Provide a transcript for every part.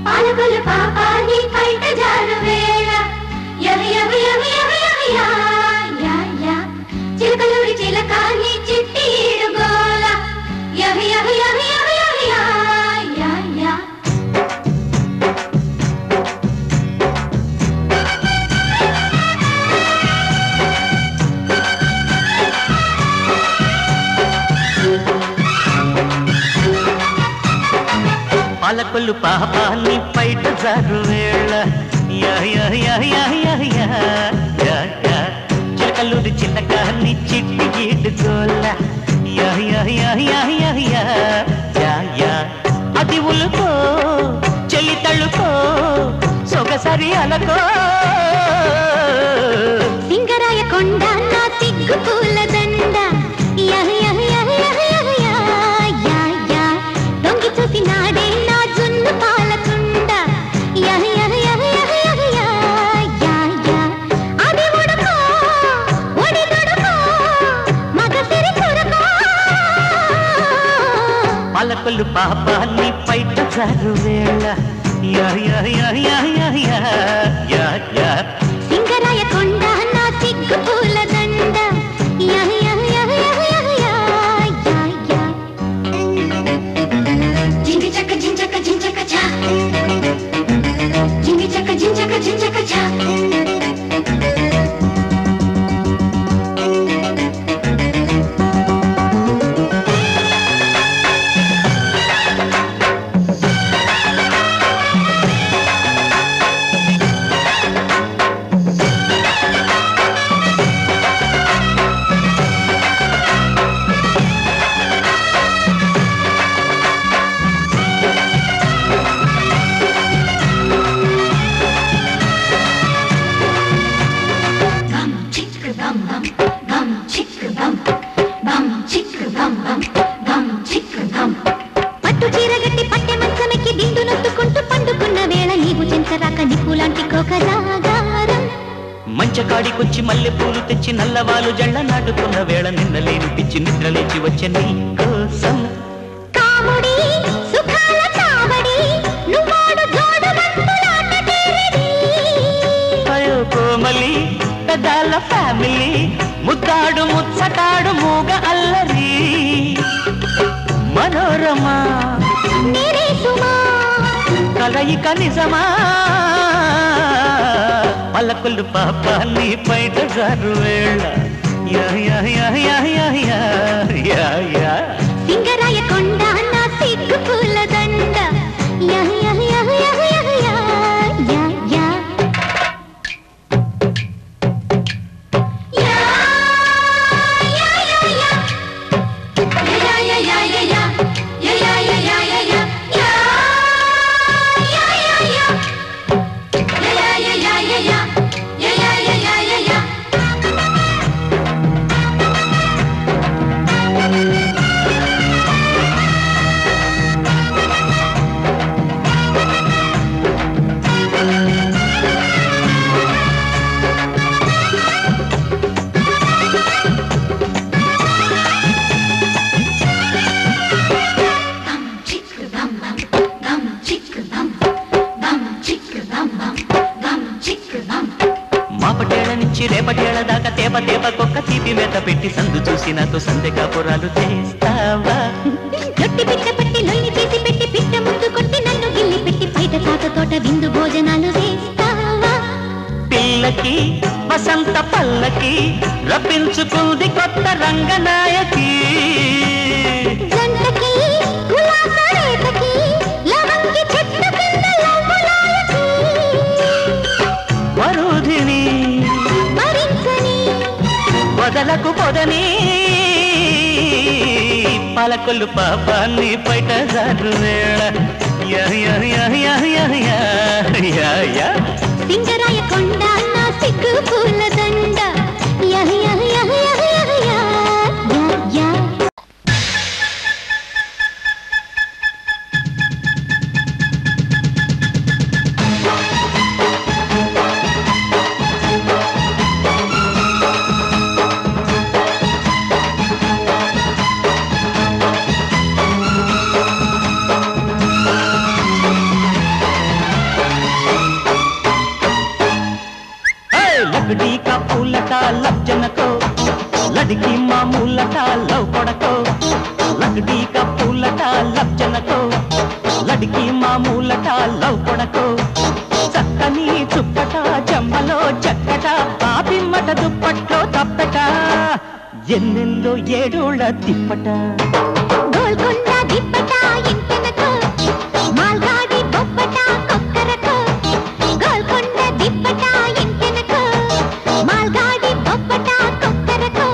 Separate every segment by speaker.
Speaker 1: పాలకొల్లు పాపాని బయట జారు వేళ యవి యవి యవి యవి యవి యా యా యా చిలకలూరి చిలకాని చిట్టి ఈడుగోల యవి యవి యవి యవి యవి యా యా యా
Speaker 2: పాలకొల్లు పాపాన్ని బయట జారు వేళ యా యా యా యా యా యా యా యా చిలకలూరి చిలకాని చిట్టి ఈడుగోల యా యా యా యా యా యా యా యా అది ఉలుకో చెలి తళుకో సొగసరి అలకో
Speaker 1: సింగరాయ కొండ నా సిగ్గు పూల దండ యా యా యా యా యా యా యా దొంగి చూసి నాడే నా జున్ను పాలకుండ యా యా యా యా యా యా యా అది ఉడుకో ఒడి దొడుకో మగ సిరి కొరకో
Speaker 2: పాలకొల్లు పాపాన్ని బయట జారు వేళ యా యా యా యా యా యా యా యా
Speaker 1: సింగరాయ కొండ నా సిగ్గు పూల దండ యా యా యా యా యా యా యా జింగి చక్క జించక జించక చా జింగి చక్క జించక జించక చా పట్టు చీరగట్టి పట్టె మంచమెక్కి దిండు నొత్తుకుంటూ పండుకున్న వేళ నీవు చెంచరాక నిప్పులాంటి కోకరాగారం
Speaker 2: మంచకాడికొచ్చి మల్లె పూలు తెచ్చి నల్లవాలు జళ్ళ నాటుకున్న వేళ నిన్నలేని పిచ్చి నిద్రలేచి వచ్చే నీ కోసం
Speaker 1: కాముడి సుఖాల చావడి నువ్వాడు జోడు బంతులాట తేరిడి
Speaker 2: అయ్యో కోమలి పెదాల ఫ్యామిలీ ముద్దాడు ముచ్చటాడు మూగ అల్లరి మనోరమా
Speaker 1: నేనే సుమా
Speaker 2: కలయిక నిజమా పల్లకొల్లు పాపాన్ని బయట జారు వేళ యా యా యా యా యా యా యా యా
Speaker 1: సింగరాయ కొండ నా సిగ్గు పూల దండ యా యా యా యా యా యా యా యా
Speaker 2: మాపటేళ్ల నుంచి రేపటేళ్ల దాకా తేప తేపకొక్క తీపి మేత పెట్టి సందు చూసి నాతో సందె కాపురాలు చేస్తావా
Speaker 1: లొట్టి పిట్ట పట్టి లొల్లి చేసి పెట్టి పిట్ట ముందు కొట్టి నన్ను గిల్లి పెట్టి బయట తాత తోట విందు భోజనాలు వేస్తావా
Speaker 2: పిల్లకి వసంత పల్లకి రప్పించుకుంది కొత్త రంగనాయకి
Speaker 1: జంటకి గులాబ రేతకి లవంగి చెట్టు కింద లవ్వులాయకి
Speaker 2: వరుధిని
Speaker 1: భరించని
Speaker 2: వదలకు పొదని పాలకొల్లు పాపాన్ని బయట జారు వేళ యా యా యా యా యా యా యా యా
Speaker 1: సింగరాయ కొండ నా సిగ్గు పూల దండ యా యా యా యా యా యా యా
Speaker 2: దిప్పట లబ్జనకో లడికి మామూలట లవ్ కొడకో లగడీ కప్పులట లబ్జనకో లడికి మామూలట లవ్ కొడకో చక్కని చుక్కట జంబలో చక్కట ఆ పిమ్మట దుప్పట్లో తప్పట ఎన్నెల్లో ఏడోళ్ళ తిప్పట
Speaker 1: గోల్కొండ దిప్పట ఇంటెనకో మాల్గాడి బొప్పట కొక్కరకో గోల్కొండ దిప్పట ఇంటెనకో మాల్గాడి బొప్పట కొక్కరకో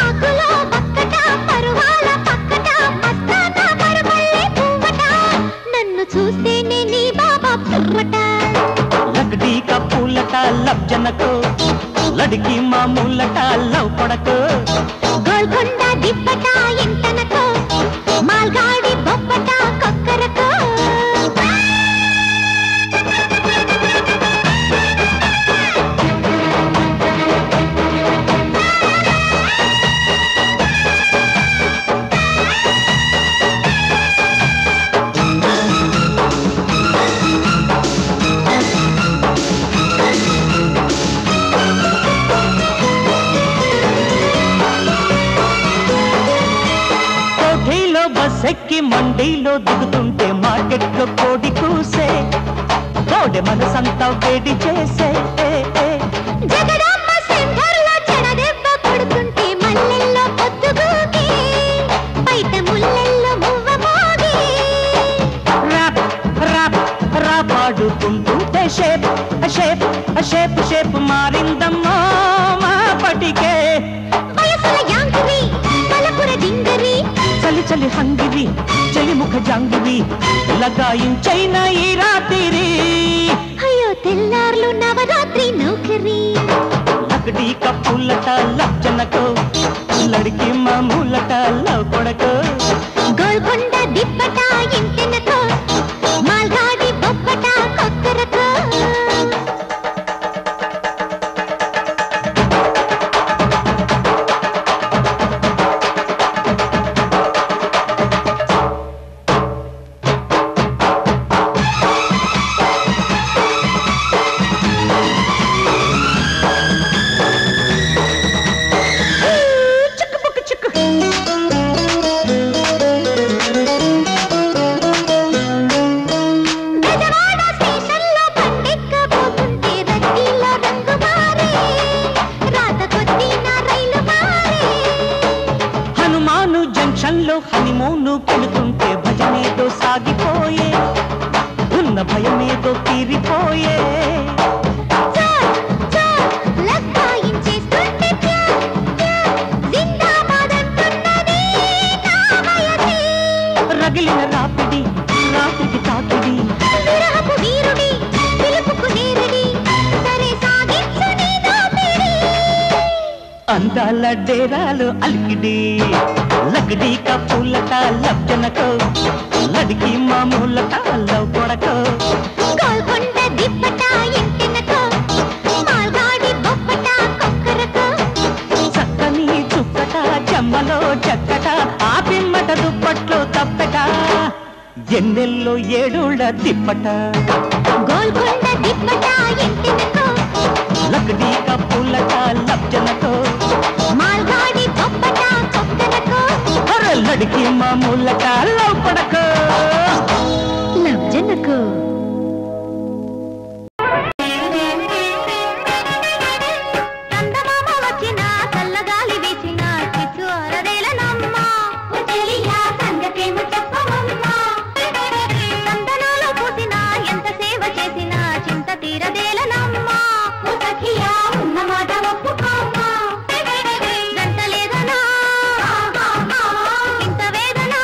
Speaker 1: ఆకులో బక్కట పరువాల పక్కట మస్తాన పరపల్లె పువ్వట నన్ను చూస్తేనే నీ బాబా పువ్వట
Speaker 2: లగడీ కప్పులట లబ్జనకో లడికి మామూలట లవ్ కొడకో
Speaker 1: గోల్కొండ దిప్పట ఇంటెనకో మాల్గాడి బొప్పట కొక్కరకో
Speaker 2: సెక్కి మండీలో దిగుతుంటే మార్కెట్లో కోడి కూసే కోడి మనసంతా వేడి చేసే
Speaker 1: జగడాంబ సెంటర్లో చెడదెబ్బ కొడుతుంటే మల్లెల్లో పొద్దుగూకి బయట ముల్లెల్లో మువ్వ మోగి
Speaker 2: రాప్ రాప్ రాపాడుకుంటుంటే షేప్ షేప్ షేప్ షేప్ మారిందమ్మా మా పటికే
Speaker 1: వయసుల యాంగిరి పలపుర డింగరి
Speaker 2: చలి చలి హంగిరి చలి ముఖ జాంగిరి లగాయించైన ఈ రాత్రి
Speaker 1: అయ్యో తెల్లార్లు నవరాత్రి నౌకరి
Speaker 2: లగడీ కప్పులట లబ్జనకో లడికి మామూలట లవ్ కొడకో
Speaker 1: గోల్కొండ దిప్పట ఇంటెనకో మాల్గాడి బొప్పట కొక్కరకో
Speaker 2: హనీమూను పెడుతుంటే భజనేదో సాగిపోయే ఉన్న భయమేదో తీరిపోయే రగిలిన రాపిడి రాత్రికి తాకిడి
Speaker 1: విరహపు వీరుడి పిలుపుకు నేరడి సరే సాగించు నీ దోపిడి
Speaker 2: అందాల డేరాలు అలికిడి లగడీ కప్పులట లబ్జనకో లడికి మామూలట లవ్ కొడకో
Speaker 1: గోల్కొండ దిప్పట ఇంటెనకో మాల్గాడి బొప్పట కొక్కరకో
Speaker 2: చక్కని చుక్కట చెమ్మలో చక్కట ఆ పిమ్మట దుప్పట్లో తప్పట ఎన్నెల్లో ఏడోళ్ళ తిప్పట
Speaker 1: గోల్కొండ దిప్పట ఇంటెనకో
Speaker 2: లగడీ కప్పులట లబ్జనకో
Speaker 1: మాల్గాడి బొప్పట కొక్కరకో
Speaker 2: లడికి మామూలట లవ్ కొడకో
Speaker 1: లబ్జనకో చందమామ వచ్చిన చల్లగాలి వీచిన చిచ్చు అరదేలనమ్మ తెలియా సంగతేమో చెప్పవమ్మా చందనాలు పూసిన ఎంత సేవ చేసినా చింత తీరదేలనమ్మ సఖియా ఉన్న మాట ఒప్పుకోమ్మా గంట లేదనా ఇంత వేదనా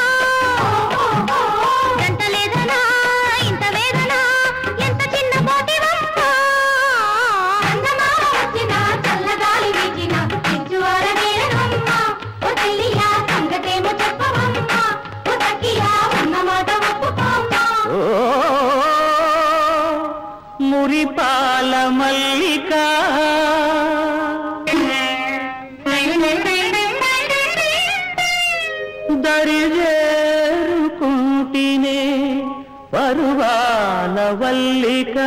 Speaker 1: గంట లేదనా ఇంత వేదనా ఎంత చిన్న పోటీవమ్మా చందమామ వచ్చిన చల్లగాలి వీచిన చిచ్చు అరదేలనమ్మ ఓ తెలియా సంగతేమో చెప్పవమ్మా ఓ సఖియా ఉన్న మాట ఒప్పుకోమ్మా
Speaker 2: మురిపాల మల్లిక దరిజేరుకుంటినే పరువాల వల్లిక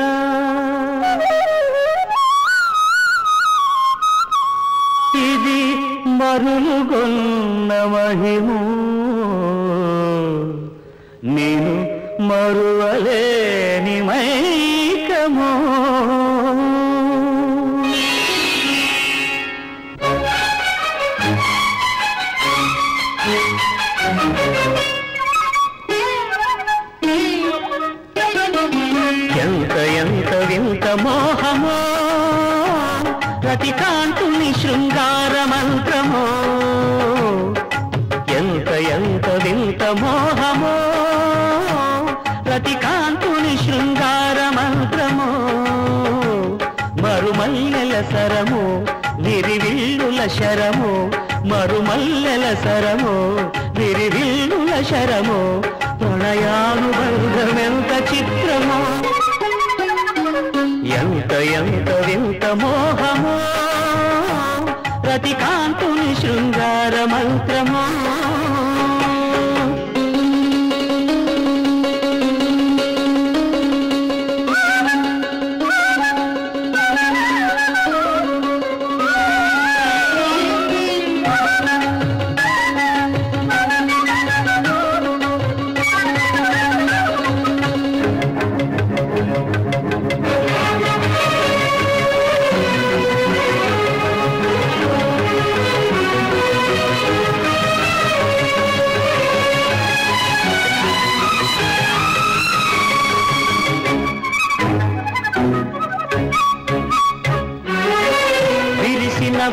Speaker 2: మరులుగొన్న మహిము నేను మరువలేని మైకము ఎంత ఎంత వింత మోహమో రతికాంతుని శృంగార మంత్రమో ఎంత ఎంత వింత మోహమో రతికాంతుని శృంగార మంత్రమో మరుమల్లెల సరము విరివిల్లుల శరము మరుమల్లెల సరము విరివిల్లుల శరము ప్రణయానుబంధమెంత చిత్రమో ఎంత ఎంత వింత మోహమో రతికాంతుని శృంగార మంత్రమో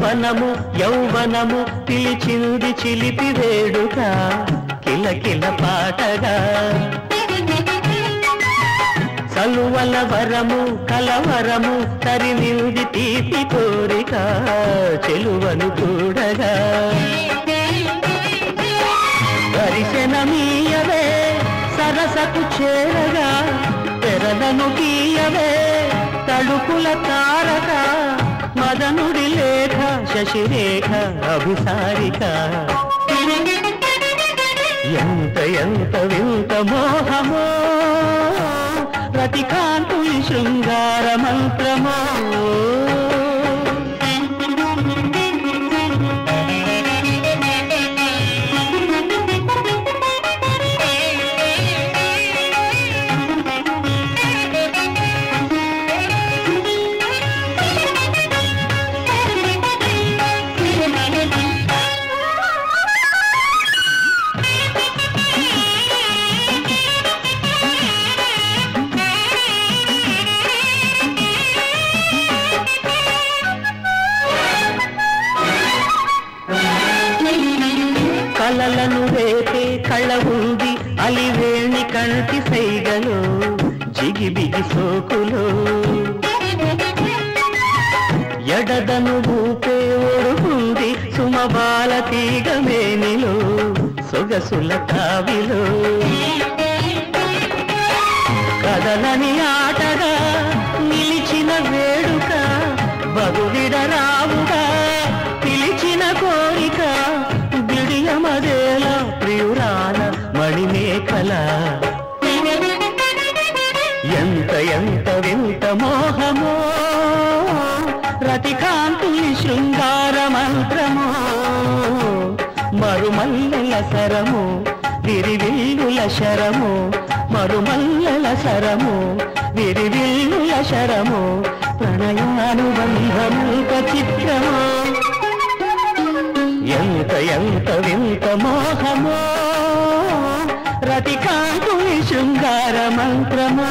Speaker 2: వనము యౌవనము పిలిచింది చిలిపి వేడుక కిలకిల పాటగా సలువల వరము కలవరము తరిమింది తీపి కోరిక చెలువను కూడగా దర్శనమీయవే సరసకు చేరగా తెరలను గీయవే తడుపుల తారక మదనుడి లేఖ శశిరేఖ అభిసారిక ఎంత ఎంత వింత మోహమో రతికాంతుని శృంగార మంత్రమో కలలను రేపే కళ ఉంది అలివేణి కంటి సైగలో జిగిబిగి సోకులో ఎడదను ఊపే ఒడుకుంది సుమబాల తీగ మేనిలో సొగసుల తావిలో కదలని ఆటగా నిలిచిన వేడుక బదువిడరావుగా పిలిచిన కోరిక బిడియమదేల ప్రియురాల మణిమేఖల ఎంత ఎంత వింత మోహమో రతికాంతుని శృంగార మంత్రమో మరుమల్లెల సరము విరివిల్లుల శరము మరుమల్లెల సరము విరివిల్లుల శరము ప్రణయానుబంధముక చిత్రమో ఎంత ఎంత వింత మోహమో రతికాంతుని శృంగార మంత్రమో